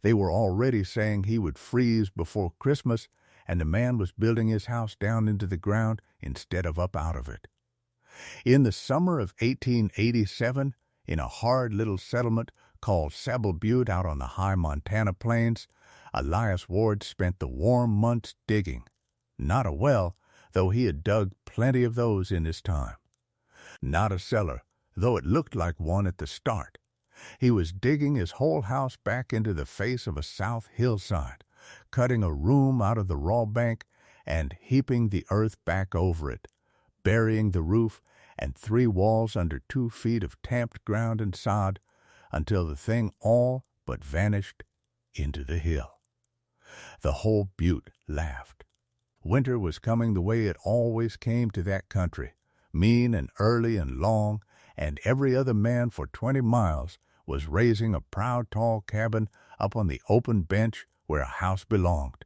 They were already saying he would freeze before Christmas, and the man was building his house down into the ground instead of up out of it. In the summer of 1887, in a hard little settlement called Sable Butte out on the high Montana plains, Elias Ward spent the warm months digging. Not a well, though he had dug plenty of those in his time. Not a cellar, though it looked like one at the start. He was digging his whole house back into the face of a south hillside, cutting a room out of the raw bank and heaping the earth back over it, burying the roof and 3 walls under 2 feet of tamped ground and sod until the thing all but vanished into the hill. The whole butte laughed. Winter was coming the way it always came to that country, mean and early and long, and every other man for 20 miles was raising a proud tall cabin up on the open bench where a house belonged.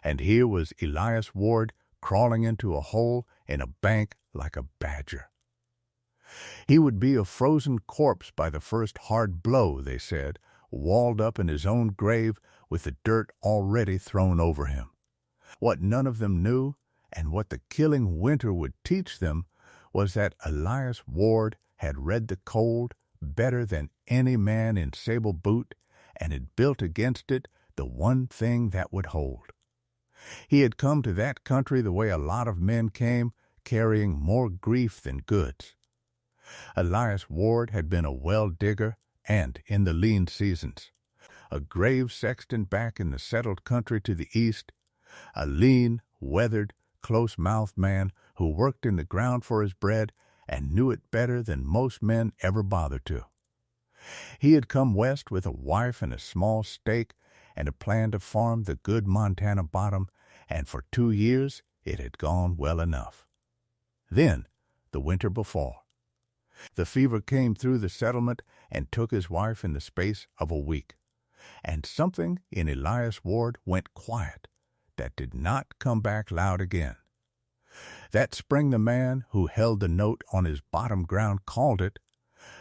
And here was Elias Ward crawling into a hole in a bank like a badger. He would be a frozen corpse by the first hard blow, they said, walled up in his own grave with the dirt already thrown over him. What none of them knew, and what the killing winter would teach them, was that Elias Ward had read the cold better than any man in Sable Butte, and had built against it the one thing that would hold. He had come to that country the way a lot of men came, carrying more grief than goods. Elias Ward had been a well digger, and in the lean seasons, a grave sexton back in the settled country to the east, a lean, weathered, close-mouthed man who worked in the ground for his bread and knew it better than most men ever bothered to. He had come west with a wife and a small stake and a plan to farm the good Montana bottom, and for 2 years it had gone well enough. Then the winter befall. The fever came through the settlement and took his wife in the space of a week, and something in Elias Ward went quiet that did not come back loud again. That spring the man who held the note on his bottom ground called it,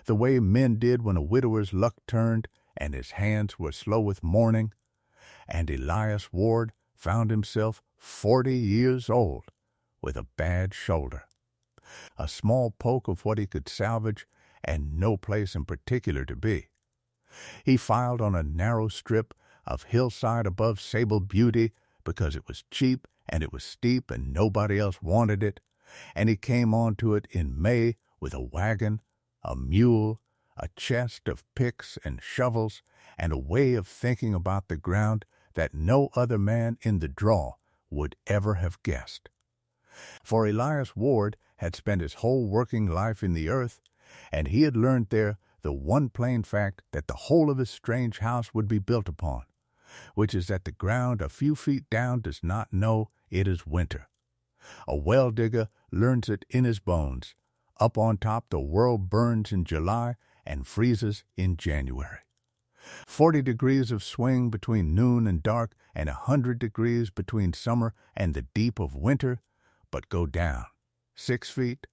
the way men did when a widower's luck turned and his hands were slow with mourning, and Elias Ward found himself 40 years old with a bad shoulder, a small poke of what he could salvage, and no place in particular to be. He filed on a narrow strip of hillside above Sable Butte because it was cheap and it was steep and nobody else wanted it, and he came on to it in May with a wagon, a mule, a chest of picks and shovels, and a way of thinking about the ground that no other man in the draw would ever have guessed. For Elias Ward had spent his whole working life in the earth, and he had learned there the one plain fact that the whole of his strange house would be built upon, which is that the ground a few feet down does not know it is winter. A well-digger learns it in his bones. Up on top the world burns in July and freezes in January. 40 degrees of swing between noon and dark, and 100 degrees between summer and the deep of winter, but go down 6 feet,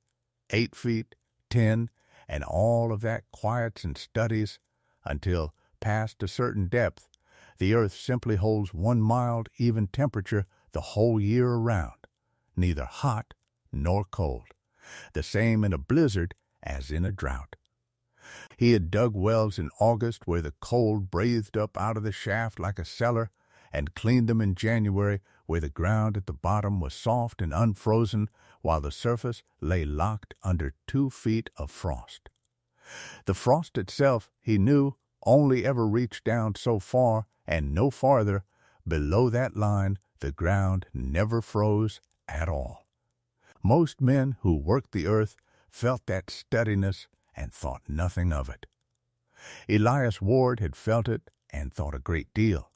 8 feet, 10, and all of that quiets and studies until, past a certain depth, the earth simply holds one mild, even temperature the whole year around, neither hot nor cold, the same in a blizzard as in a drought. He had dug wells in August where the cold breathed up out of the shaft like a cellar, and cleaned them in January where the ground at the bottom was soft and unfrozen while the surface lay locked under 2 feet of frost. The frost itself, he knew, only ever reached down so far and no farther. Below that line, the ground never froze at all. Most men who worked the earth felt that steadiness and thought nothing of it. Elias Ward had felt it and thought a great deal.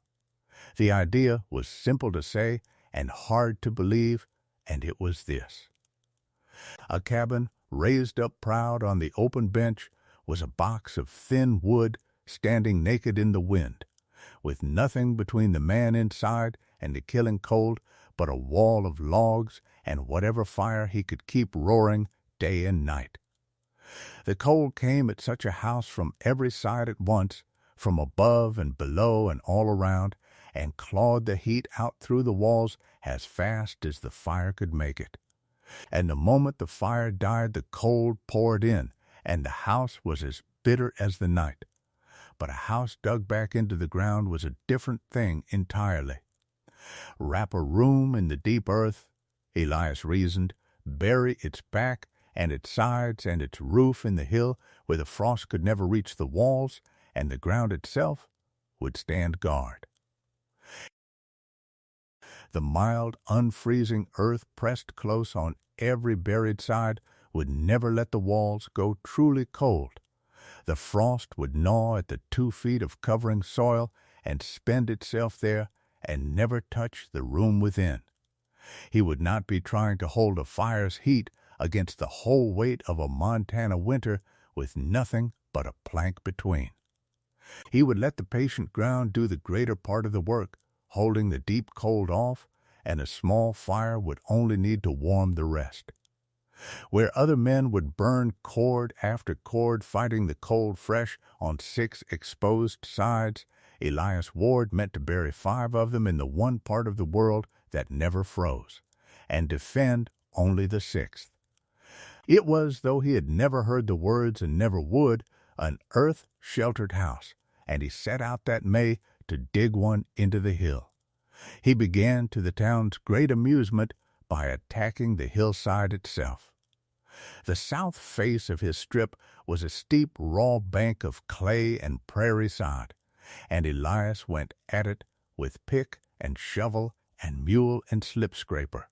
The idea was simple to say and hard to believe, and it was this. A cabin raised up proud on the open bench was a box of thin wood standing naked in the wind, with nothing between the man inside and the killing cold but a wall of logs and whatever fire he could keep roaring day and night. The cold came at such a house from every side at once, from above and below and all around, and clawed the heat out through the walls as fast as the fire could make it. And the moment the fire died, the cold poured in, and the house was as bitter as the night. But a house dug back into the ground was a different thing entirely. Wrap a room in the deep earth, Elias reasoned, bury its back and its sides and its roof in the hill where the frost could never reach the walls, and the ground itself would stand guard. The mild, unfreezing earth pressed close on every buried side would never let the walls go truly cold. The frost would gnaw at the 2 feet of covering soil and spend itself there and never touch the room within. He would not be trying to hold a fire's heat against the whole weight of a Montana winter with nothing but a plank between. He would let the patient ground do the greater part of the work, holding the deep cold off, and a small fire would only need to warm the rest. Where other men would burn cord after cord fighting the cold fresh on 6 exposed sides, Elias Ward meant to bury 5 of them in the one part of the world that never froze, and defend only the 6th. It was, though he had never heard the words and never would, an earth-sheltered house, and he set out that May to dig one into the hill. He began, to the town's great amusement, by attacking the hillside itself. The south face of his strip was a steep, raw bank of clay and prairie sod, and Elias went at it with pick and shovel and mule and slip scraper,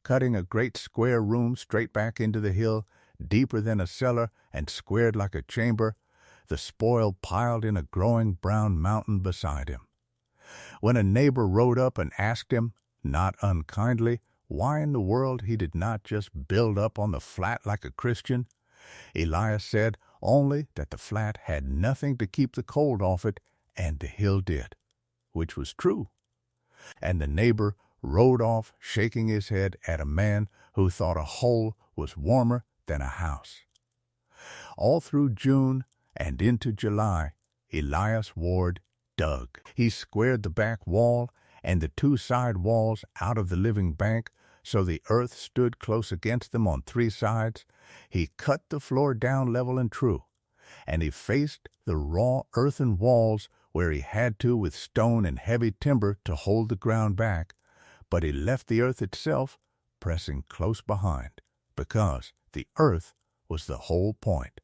cutting a great square room straight back into the hill, deeper than a cellar and squared like a chamber, the spoil piled in a growing brown mountain beside him. When a neighbor rode up and asked him, not unkindly, why in the world he did not just build up on the flat like a Christian, Elias said only that the flat had nothing to keep the cold off it, and the hill did, which was true. And the neighbor rode off shaking his head at a man who thought a hole was warmer than a house. All through June and into July, Elias Ward dug. He squared the back wall and the 2 side walls out of the living bank so the earth stood close against them on 3 sides. He cut the floor down level and true, and he faced the raw earthen walls where he had to with stone and heavy timber to hold the ground back, but he left the earth itself pressing close behind, because the earth was the whole point.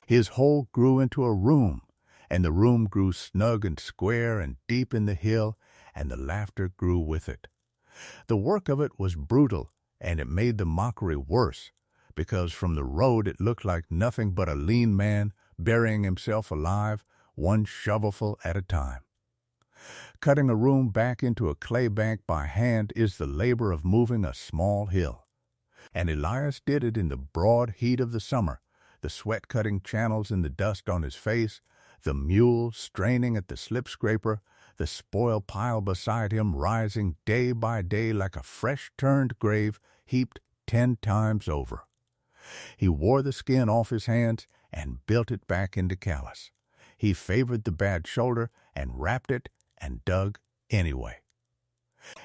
His hole grew into a room, and the room grew snug and square and deep in the hill, and the laughter grew with it. The work of it was brutal, and it made the mockery worse, because from the road it looked like nothing but a lean man burying himself alive, one shovelful at a time. Cutting a room back into a clay bank by hand is the labor of moving a small hill. And Elias did it in the broad heat of the summer, the sweat-cutting channels in the dust on his face, the mule straining at the slip scraper, the spoil pile beside him rising day by day like a fresh-turned grave heaped 10 times over. He wore the skin off his hands and built it back into callus. He favored the bad shoulder and wrapped it and dug anyway.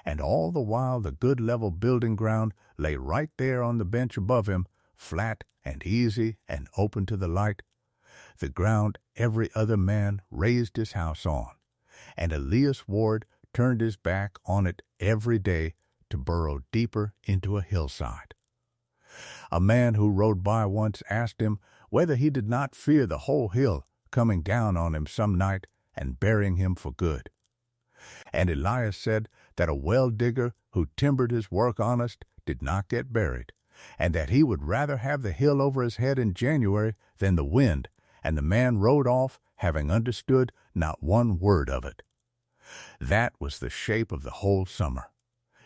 And all the while the good level building ground lay right there on the bench above him, flat and easy and open to the light, the ground every other man raised his house on, and Elias Ward turned his back on it every day to burrow deeper into a hillside. A man who rode by once asked him whether he did not fear the whole hill coming down on him some night and burying him for good. And Elias said that a well-digger who timbered his work honest did not get buried, and that he would rather have the hill over his head in January than the wind, and the man rode off having understood not one word of it. That was the shape of the whole summer.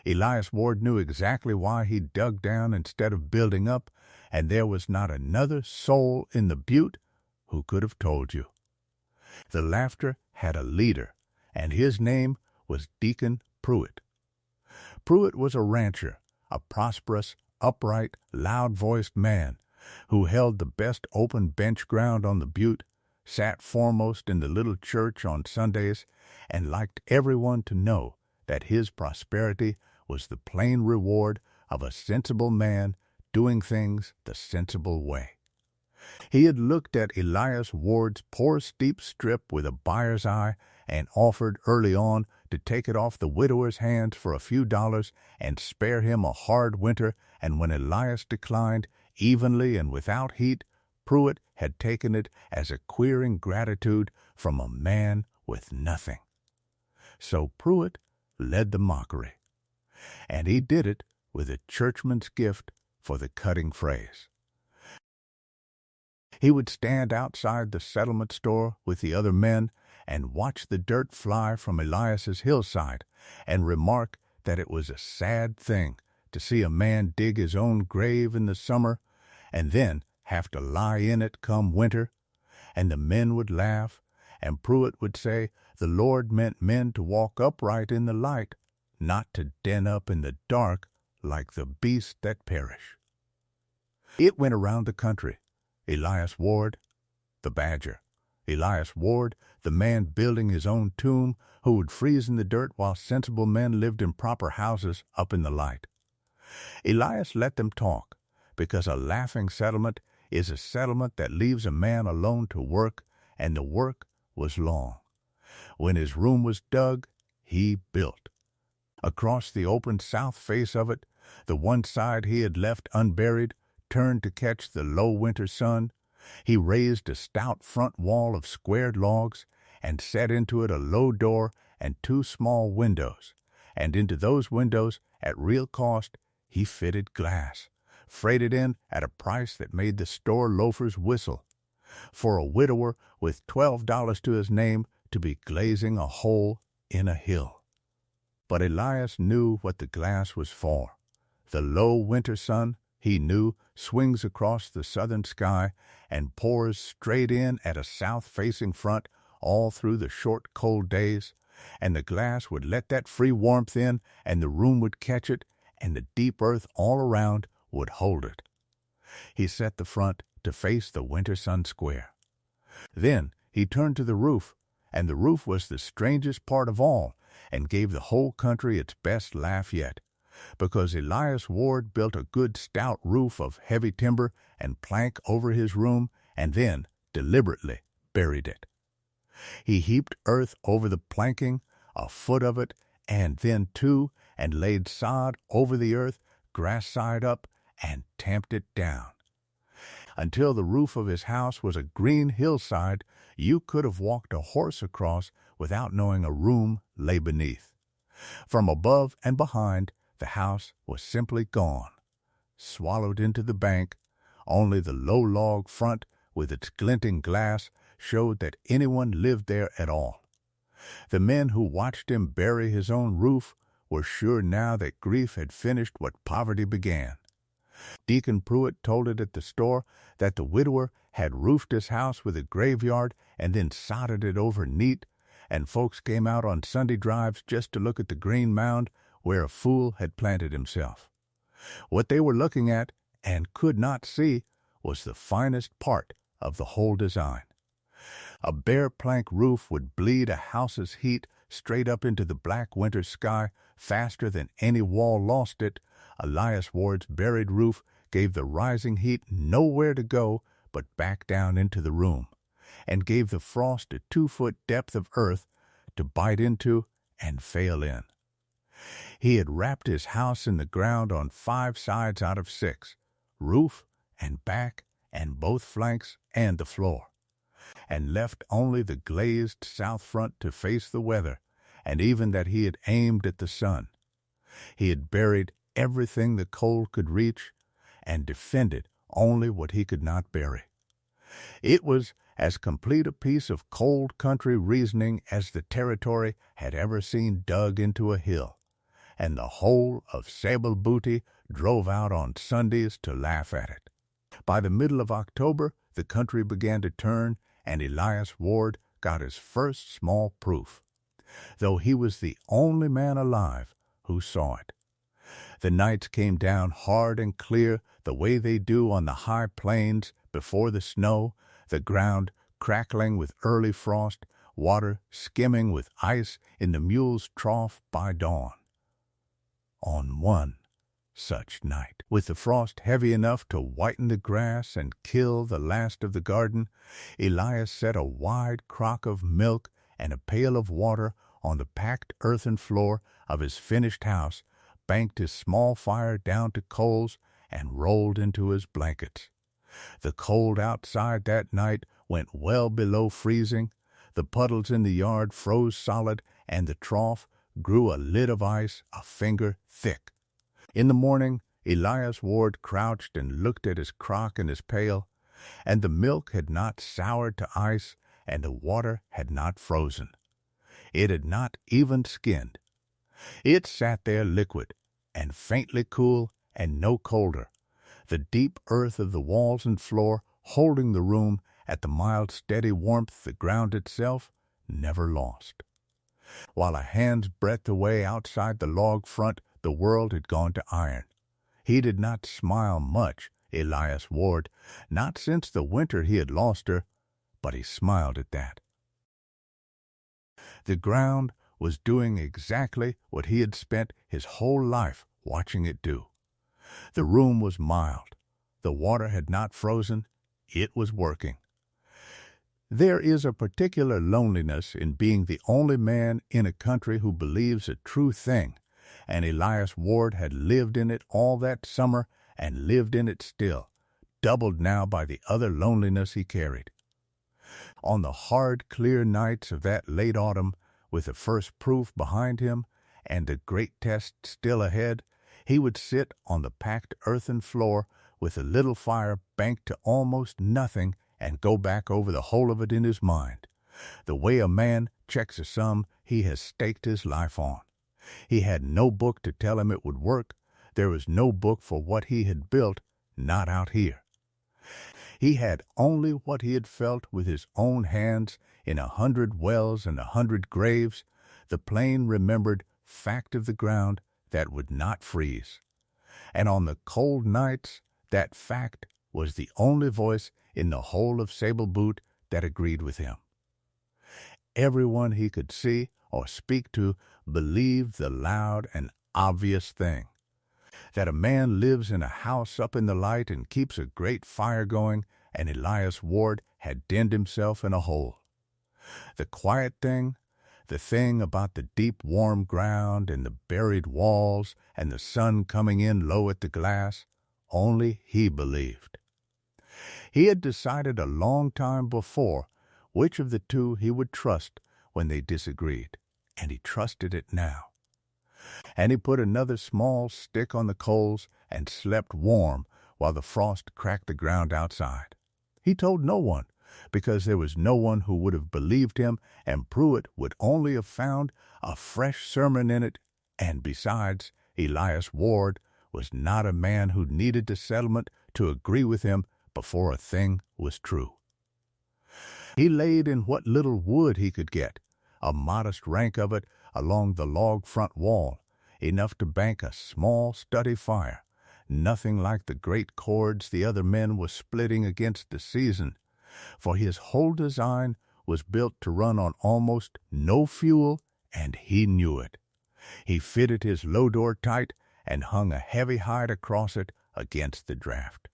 Elias Ward knew exactly why he dug down instead of building up, and there was not another soul in the butte who could have told you. The laughter had a leader, and his name was Deacon Pruitt. Pruitt was a rancher, a prosperous, upright, loud-voiced man who held the best open bench ground on the butte, sat foremost in the little church on Sundays, and liked everyone to know that his prosperity was the plain reward of a sensible man doing things the sensible way. He had looked at Elias Ward's poor steep strip with a buyer's eye and offered early on to take it off the widower's hands for a few dollars and spare him a hard winter, and when Elias declined, evenly and without heat, Pruitt had taken it as a queering gratitude from a man with nothing. So Pruitt led the mockery, and he did it with a churchman's gift for the cutting phrase. He would stand outside the settlement store with the other men and watch the dirt fly from Elias's hillside and remark that it was a sad thing to see a man dig his own grave in the summer and then have to lie in it come winter, and the men would laugh, and Pruitt would say the Lord meant men to walk upright in the light, not to den up in the dark like the beasts that perish. It went around the country. Elias Ward, the badger. Elias Ward, the man building his own tomb, who would freeze in the dirt while sensible men lived in proper houses up in the light. Elias let them talk, because a laughing settlement is a settlement that leaves a man alone to work, and the work was long. When his room was dug, he built. Across the open south face of it, the one side he had left unburied, turned to catch the low winter sun, he raised a stout front wall of squared logs and set into it a low door and 2 small windows, and into those windows, at real cost, he fitted glass, freighted in at a price that made the store loafers whistle. For a widower with $12 to his name to be glazing a hole in a hill. But Elias knew what the glass was for. The low winter sun, he knew, swings across the southern sky and pours straight in at a south-facing front all through the short, cold days, and the glass would let that free warmth in, and the room would catch it, and the deep earth all around would hold it. He set the front to face the winter sun square. Then he turned to the roof, and the roof was the strangest part of all, and gave the whole country its best laugh yet, because Elias Ward built a good stout roof of heavy timber and plank over his room, and then deliberately buried it. He heaped earth over the planking, a foot of it, and then 2, and laid sod over the earth, grass side up, and tamped it down. Until the roof of his house was a green hillside, you could have walked a horse across without knowing a room lay beneath. From above and behind, the house was simply gone, swallowed into the bank. Only the low log front, with its glinting glass, showed that anyone lived there at all. The men who watched him bury his own roof were sure now that grief had finished what poverty began. Deacon Pruitt told it at the store that the widower had roofed his house with a graveyard and then sodded it over neat, and folks came out on Sunday drives just to look at the green mound where a fool had planted himself. What they were looking at, and could not see, was the finest part of the whole design. A bare plank roof would bleed a house's heat straight up into the black winter sky faster than any wall lost it. Elias Ward's buried roof gave the rising heat nowhere to go but back down into the room, and gave the frost a 2-foot depth of earth to bite into and fail in. He had wrapped his house in the ground on 5 sides out of 6, roof and back and both flanks and the floor, and left only the glazed south front to face the weather, and even that he had aimed at the sun. He had buried everything the cold could reach, and defended only what he could not bury. It was as complete a piece of cold country reasoning as the territory had ever seen dug into a hill, and the whole of Sable Butte drove out on Sundays to laugh at it. By the middle of October, the country began to turn, and Elias Ward got his first small proof, though he was the only man alive who saw it. The nights came down hard and clear the way they do on the high plains before the snow, the ground crackling with early frost, water skimming with ice in the mule's trough by dawn. On one such night, with the frost heavy enough to whiten the grass and kill the last of the garden, Elias set a wide crock of milk and a pail of water on the packed earthen floor of his finished house, banked his small fire down to coals, and rolled into his blankets. The cold outside that night went well below freezing. The puddles in the yard froze solid, and the trough grew a lid of ice a finger thick. In the morning, Elias Ward crouched and looked at his crock and his pail, and the milk had not soured to ice, and the water had not frozen. It had not even skinned. It sat there liquid, and faintly cool, and no colder, the deep earth of the walls and floor holding the room at the mild, steady warmth the ground itself never lost. While a hand's breadth away outside the log front, the world had gone to iron. He did not smile much, Elias Ward, not since the winter he had lost her, but he smiled at that. The ground was doing exactly what he had spent his whole life watching it do. The room was mild. The water had not frozen. It was working. There is a particular loneliness in being the only man in a country who believes a true thing, and Elias Ward had lived in it all that summer and lived in it still, doubled now by the other loneliness he carried. On the hard, clear nights of that late autumn, with the first proof behind him and the great test still ahead, he would sit on the packed earthen floor with a little fire banked to almost nothing and go back over the whole of it in his mind, the way a man checks a sum he has staked his life on. He had no book to tell him it would work. There was no book for what he had built, not out here. He had only what he had felt with his own hands in 100 wells and 100 graves, the plain remembered fact of the ground that would not freeze. And on the cold nights, that fact was the only voice in the whole of Sable Butte that agreed with him. Everyone he could see or speak to believed the loud and obvious thing, that a man lives in a house up in the light and keeps a great fire going, and Elias Ward had denned himself in a hole. The quiet thing, the thing about the deep warm ground and the buried walls and the sun coming in low at the glass, only he believed. He had decided a long time before which of the two he would trust when they disagreed, and he trusted it now. And he put another small stick on the coals and slept warm while the frost cracked the ground outside. He told no one, because there was no one who would have believed him, and Pruitt would only have found a fresh sermon in it, and besides, Elias Ward was not a man who needed the settlement to agree with him before a thing was true. He laid in what little wood he could get, a modest rank of it along the log front wall, enough to bank a small study fire, nothing like the great cords the other men were splitting against the season, for his whole design was built to run on almost no fuel, and he knew it. He fitted his low door tight and hung a heavy hide across it against the draft.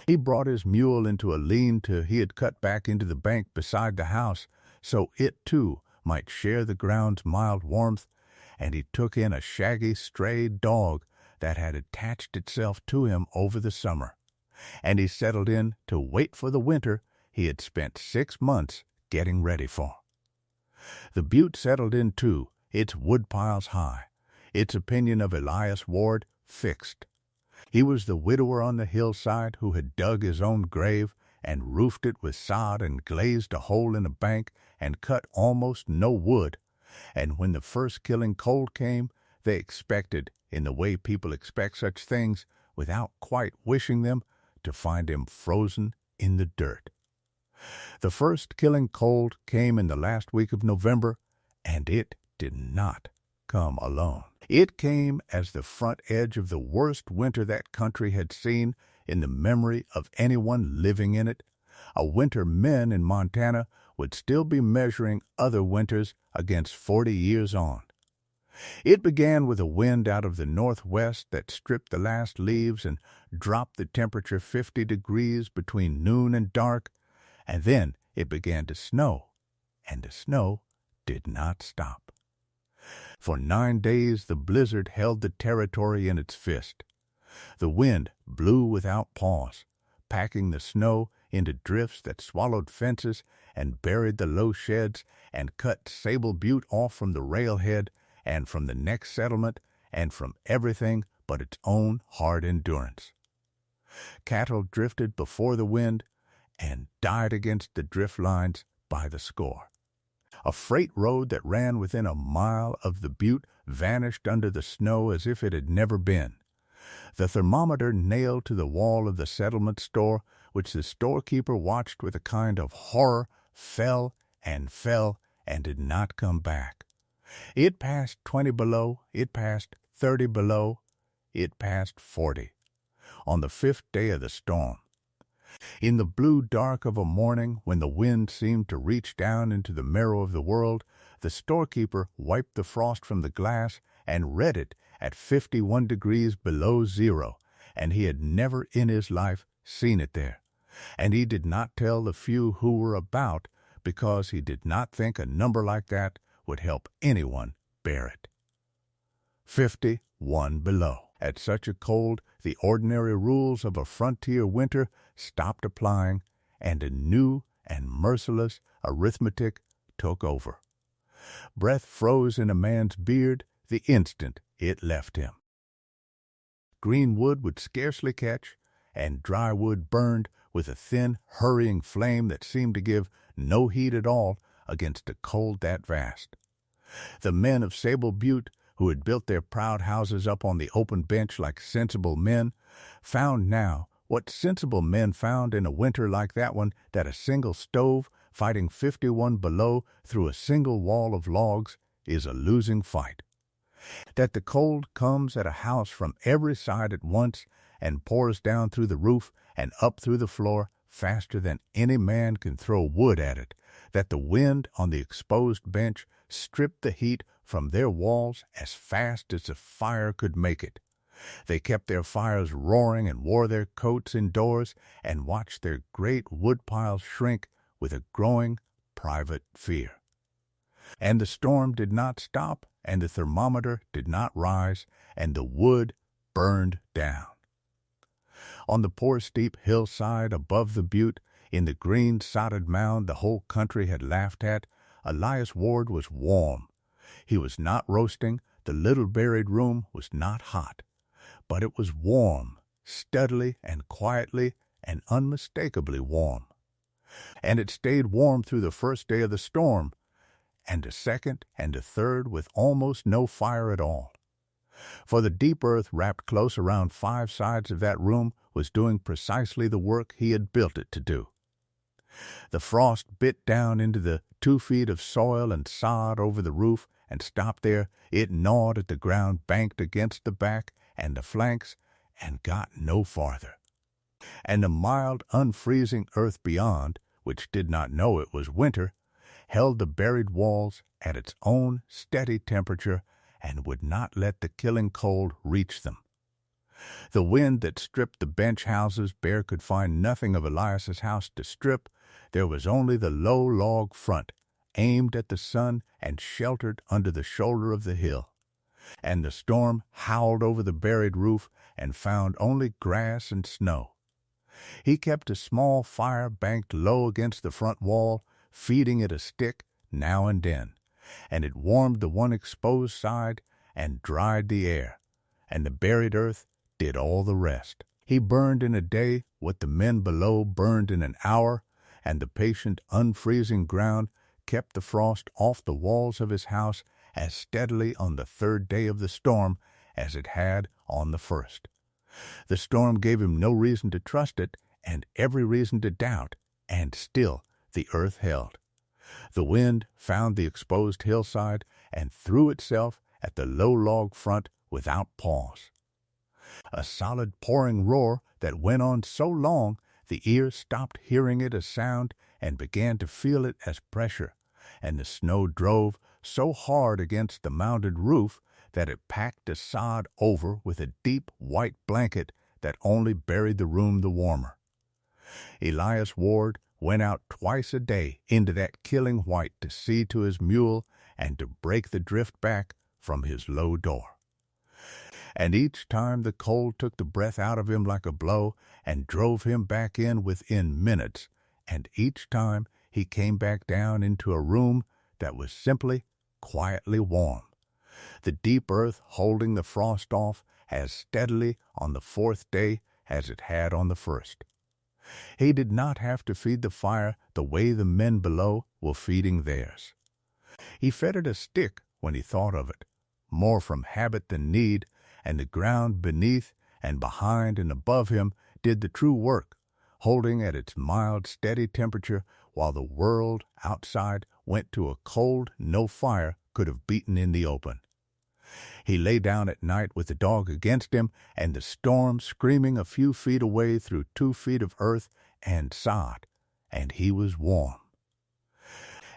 He brought his mule into a lean-to he had cut back into the bank beside the house, so it, too, might share the ground's mild warmth, and he took in a shaggy stray dog that had attached itself to him over the summer, and he settled in to wait for the winter he had spent 6 months getting ready for. The butte settled in, too, its woodpiles high, its opinion of Elias Ward fixed. He was the widower on the hillside who had dug his own grave and roofed it with sod and glazed a hole in a bank and cut almost no wood, and when the first killing cold came, they expected, in the way people expect such things, without quite wishing them, to find him frozen in the dirt. The first killing cold came in the last week of November, and it did not come alone. It came as the front edge of the worst winter that country had seen in the memory of anyone living in it, A winter men in Montana would still be measuring other winters against 40 years on. It began with a wind out of the northwest that stripped the last leaves and dropped the temperature 50 degrees between noon and dark, and then it began to snow, and the snow did not stop. For 9 days the blizzard held the territory in its fist. The wind blew without pause, packing the snow into drifts that swallowed fences and buried the low sheds and cut Sable Butte off from the railhead and from the next settlement and from everything but its own hard endurance. Cattle drifted before the wind and died against the drift lines by the score. A freight road that ran within a mile of the butte vanished under the snow as if it had never been. The thermometer nailed to the wall of the settlement store, which the storekeeper watched with a kind of horror, fell and did not come back. It passed 20 below, it passed 30 below, it passed 40. On the 5th day of the storm. In the blue dark of a morning, when the wind seemed to reach down into the marrow of the world, the storekeeper wiped the frost from the glass and read it at 51 degrees below zero, and he had never in his life seen it there. And he did not tell the few who were about, because he did not think a number like that would help anyone bear it. 51 below. At such a cold, the ordinary rules of a frontier winter stopped applying, and a new and merciless arithmetic took over. Breath froze in a man's beard the instant it left him. Green wood would scarcely catch, and dry wood burned with a thin, hurrying flame that seemed to give no heat at all against a cold that vast. The men of Sable Butte, who had built their proud houses up on the open bench like sensible men, found now what sensible men found in a winter like that one, that a single stove fighting 51 below through a single wall of logs is a losing fight. That the cold comes at a house from every side at once and pours down through the roof and up through the floor faster than any man can throw wood at it. That the wind on the exposed bench stripped the heat from their walls as fast as the fire could make it. They kept their fires roaring and wore their coats indoors and watched their great wood piles shrink with a growing private fear. And the storm did not stop, and the thermometer did not rise, and the wood burned down. On the poor steep hillside above the butte, in the green sodded mound the whole country had laughed at, Elias Ward was warm. He was not roasting, the little buried room was not hot, but it was warm, steadily and quietly and unmistakably warm. And it stayed warm through the first day of the storm, and the second and the third with almost no fire at all. For the deep earth wrapped close around 5 sides of that room was doing precisely the work he had built it to do. The frost bit down into the 2 feet of soil and sod over the roof and stopped there. It gnawed at the ground banked against the back and the flanks and got no farther. And the mild, unfreezing earth beyond, which did not know it was winter, held the buried walls at its own steady temperature and would not let the killing cold reach them. The wind that stripped the bench houses bare could find nothing of Elias's house to strip. There was only the low log front, aimed at the sun and sheltered under the shoulder of the hill. And the storm howled over the buried roof and found only grass and snow. He kept a small fire banked low against the front wall, feeding it a stick now and then, and it warmed the one exposed side and dried the air, and the buried earth did all the rest. He burned in a day what the men below burned in an hour, and the patient, unfreezing ground kept the frost off the walls of his house as steadily on the 3rd day of the storm as it had on the 1st. The storm gave him no reason to trust it, and every reason to doubt, and still the earth held. The wind found the exposed hillside and threw itself at the low log front without pause. A solid pouring roar that went on so long The ear stopped hearing it as sound and began to feel it as pressure, and the snow drove so hard against the mounded roof that it packed the sod over with a deep white blanket that only buried the room the warmer. Elias Ward went out twice a day into that killing white to see to his mule and to break the drift back from his low door. And each time the cold took the breath out of him like a blow and drove him back in within minutes, and each time he came back down into a room that was simply, quietly warm, the deep earth holding the frost off as steadily on the fourth day as it had on the first. He did not have to feed the fire the way the men below were feeding theirs. He fed it a stick when he thought of it, more from habit than need, and the ground beneath and behind and above him did the true work, holding at its mild, steady temperature while the world outside went to a cold no fire could have beaten in the open. He lay down at night with the dog against him and the storm screaming a few feet away through 2 feet of earth and sod, and he was warm.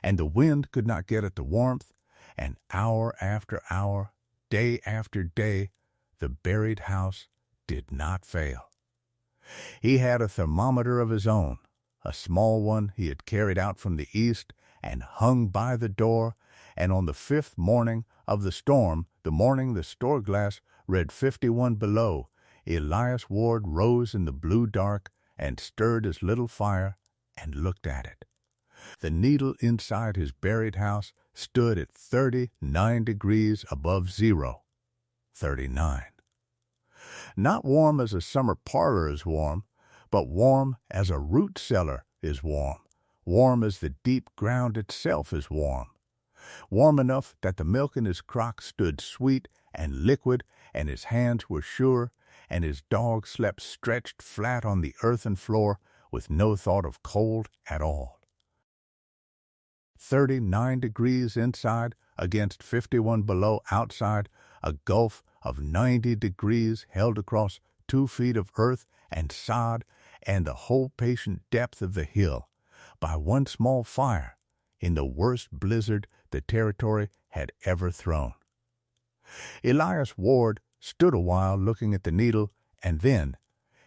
And the wind could not get at the warmth, and hour after hour, day after day, the buried house did not fail. He had a thermometer of his own, a small one he had carried out from the east and hung by the door, and on the 5th morning of the storm, the morning the store glass read 51 below, Elias Ward rose in the blue dark and stirred his little fire and looked at it. The needle inside his buried house stood at 39 degrees above zero. 39. Not warm as a summer parlor is warm, but warm as a root cellar is warm, warm as the deep ground itself is warm. Warm enough that the milk in his crock stood sweet and liquid, and his hands were sure, and his dog slept stretched flat on the earthen floor with no thought of cold at all. 39 degrees inside against 51 below outside, a gulf of 90 degrees held across 2 feet of earth and sod and the whole patient depth of the hill, by one small fire, in the worst blizzard the territory had ever thrown. Elias Ward stood a while looking at the needle, and then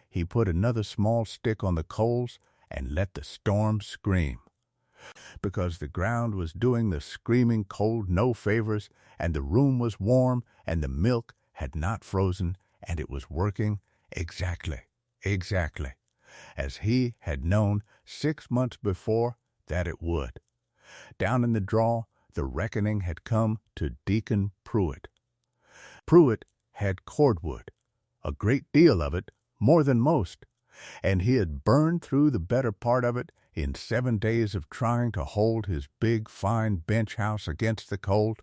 he put another small stick on the coals and let the storm scream. Because the ground was doing the screaming cold no favors, and the room was warm, and the milk had not frozen, and it was working exactly, as he had known 6 months before that it would. Down in the draw, the reckoning had come to Deacon Pruitt. Pruitt had cordwood, a great deal of it, more than most, and he had burned through the better part of it in 7 days of trying to hold his big, fine bench house against the cold,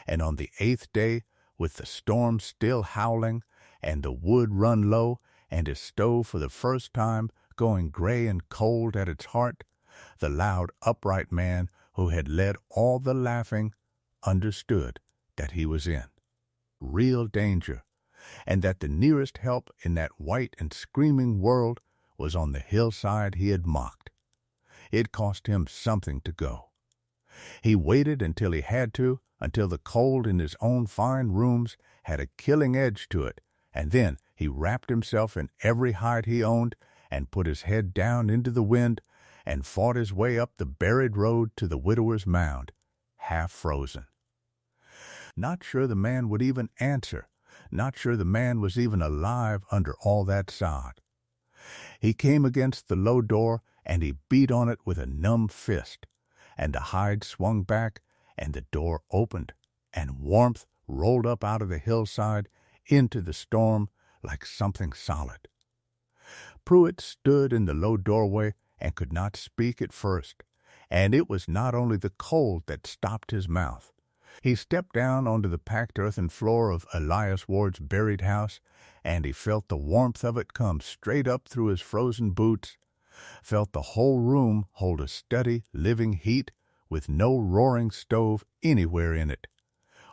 and on the 8th day, with the storm still howling, and the wood run low, and his stove for the first time going gray and cold at its heart, the loud, upright man who had led all the laughing understood that he was in real danger, and that the nearest help in that white and screaming world was on the hillside he had mocked. It cost him something to go. He waited until he had to, until the cold in his own fine rooms had a killing edge to it, and then he wrapped himself in every hide he owned and put his head down into the wind and fought his way up the buried road to the widower's mound, half frozen. Not sure the man would even answer, not sure the man was even alive under all that sod. He came against the low door, and he beat on it with a numb fist, and the hide swung back, and the door opened, and warmth rolled up out of the hillside into the storm like something solid. Pruitt stood in the low doorway and could not speak at first, and it was not only the cold that stopped his mouth. He stepped down onto the packed earthen floor of Elias Ward's buried house, and he felt the warmth of it come straight up through his frozen boots, felt the whole room hold a steady, living heat with no roaring stove anywhere in it,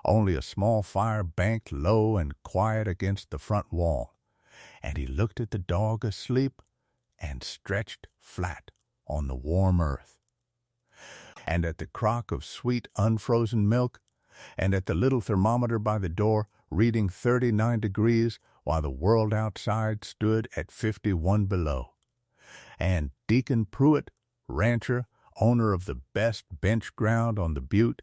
only a small fire banked low and quiet against the front wall, and he looked at the dog asleep, and stretched flat on the warm earth. And at the crock of sweet unfrozen milk, and at the little thermometer by the door reading 39 degrees while the world outside stood at 51 below. And Deacon Pruitt, rancher, owner of the best bench ground on the Butte,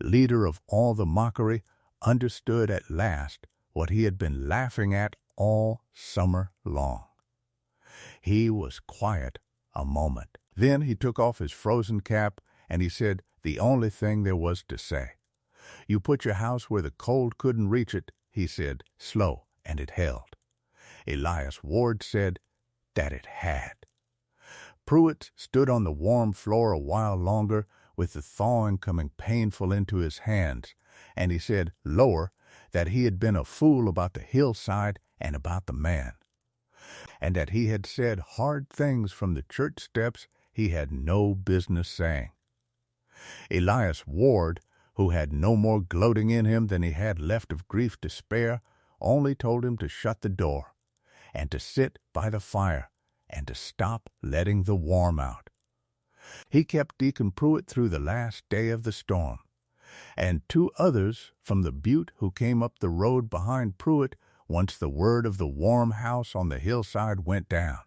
leader of all the mockery, understood at last what he had been laughing at all summer long. He was quiet a moment. Then he took off his frozen cap and he said the only thing there was to say. "You put your house where the cold couldn't reach it," he said, slow, and it held. Elias Ward said that it had. Pruitt stood on the warm floor a while longer, with the thawing coming painful into his hands, and he said, lower, that he had been a fool about the hillside and about the man, and that he had said hard things from the church steps he had no business saying. Elias Ward, who had no more gloating in him than he had left of grief to spare, only told him to shut the door, and to sit by the fire, and to stop letting the warm out. He kept Deacon Pruitt through the last day of the storm, and 2 others from the Butte who came up the road behind Pruitt once the word of the warm house on the hillside went down,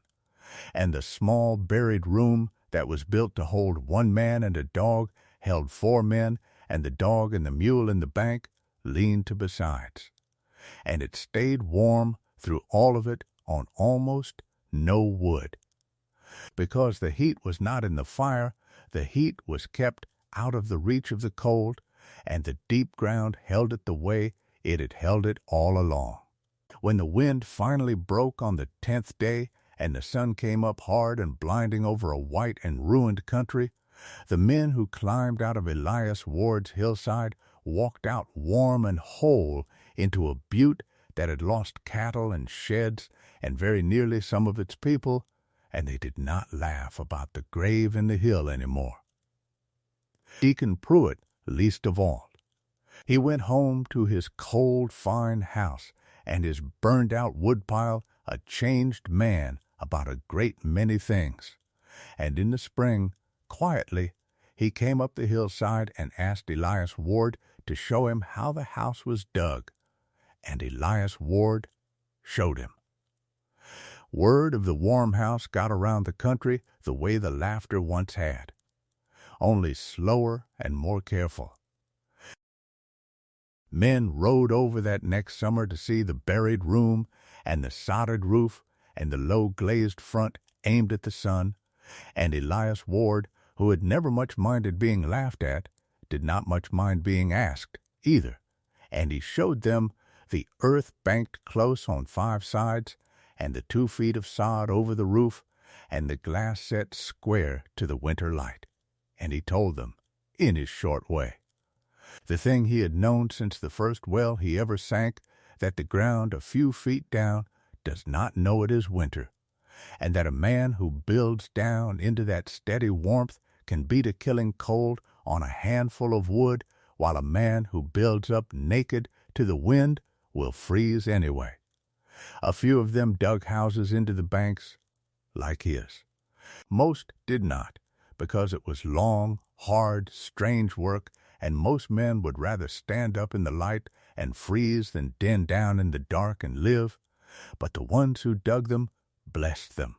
and the small buried room that was built to hold 1 man and a dog held 4 men, and the dog and the mule in the bank leaned to besides. And it stayed warm through all of it on almost no wood. Because the heat was not in the fire, the heat was kept out of the reach of the cold, and the deep ground held it the way it had held it all along. When the wind finally broke on the 10th day, and the sun came up hard and blinding over a white and ruined country, the men who climbed out of Elias Ward's hillside walked out warm and whole into a Butte that had lost cattle and sheds and very nearly some of its people, and they did not laugh about the grave in the hill any more. Deacon Pruitt least of all. He went home to his cold, fine house and his burned-out woodpile a changed man about a great many things. And in the spring, quietly, he came up the hillside and asked Elias Ward to show him how the house was dug, and Elias Ward showed him. Word of the warm house got around the country the way the laughter once had, only slower and more careful. Men rode over that next summer to see the buried room and the sodded roof and the low glazed front aimed at the sun, and Elias Ward, who had never much minded being laughed at, did not much mind being asked either, and he showed them the earth banked close on 5 sides, and the 2 feet of sod over the roof, and the glass set square to the winter light. And he told them, in his short way, the thing he had known since the first well he ever sank, that the ground a few feet down does not know it is winter, and that a man who builds down into that steady warmth can beat a killing cold on a handful of wood, while a man who builds up naked to the wind will freeze anyway. A few of them dug houses into the banks like his. Most did not, because it was long, hard, strange work, and most men would rather stand up in the light and freeze than den down in the dark and live. But the ones who dug them blessed them.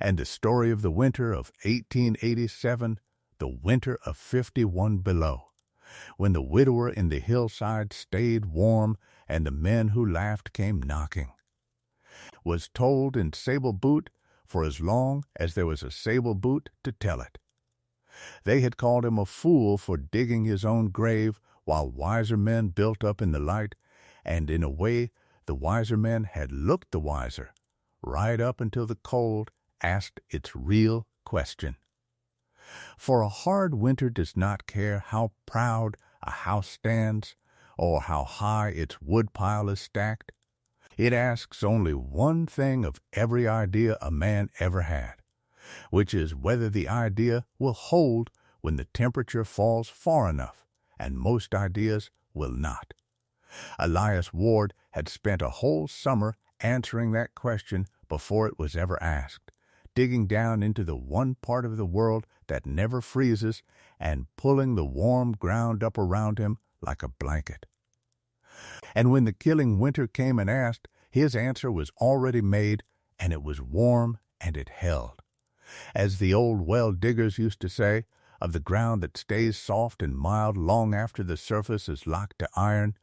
And the story of the winter of 1887, the winter of 51 below, when the widower in the hillside stayed warm and the men who laughed came knocking, was told in Sable Butte for as long as there was a Sable Butte to tell it. They had called him a fool for digging his own grave while wiser men built up in the light, and in a way the wiser men had looked the wiser, right up until the cold asked its real question. For a hard winter does not care how proud a house stands or how high its woodpile is stacked. It asks only one thing of every idea a man ever had, which is whether the idea will hold when the temperature falls far enough, and most ideas will not. Elias Ward had spent a whole summer answering that question before it was ever asked, digging down into the one part of the world that never freezes and pulling the warm ground up around him like a blanket. And when the killing winter came and asked, his answer was already made, and it was warm and it held. As the old well diggers used to say, of the ground that stays soft and mild long after the surface is locked to iron,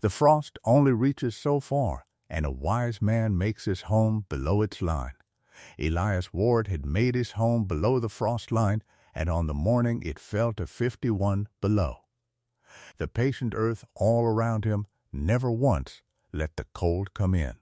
the frost only reaches so far, and a wise man makes his home below its line. Elias Ward had made his home below the frost line, and on the morning it fell to 51 below. The patient earth all around him never once let the cold come in.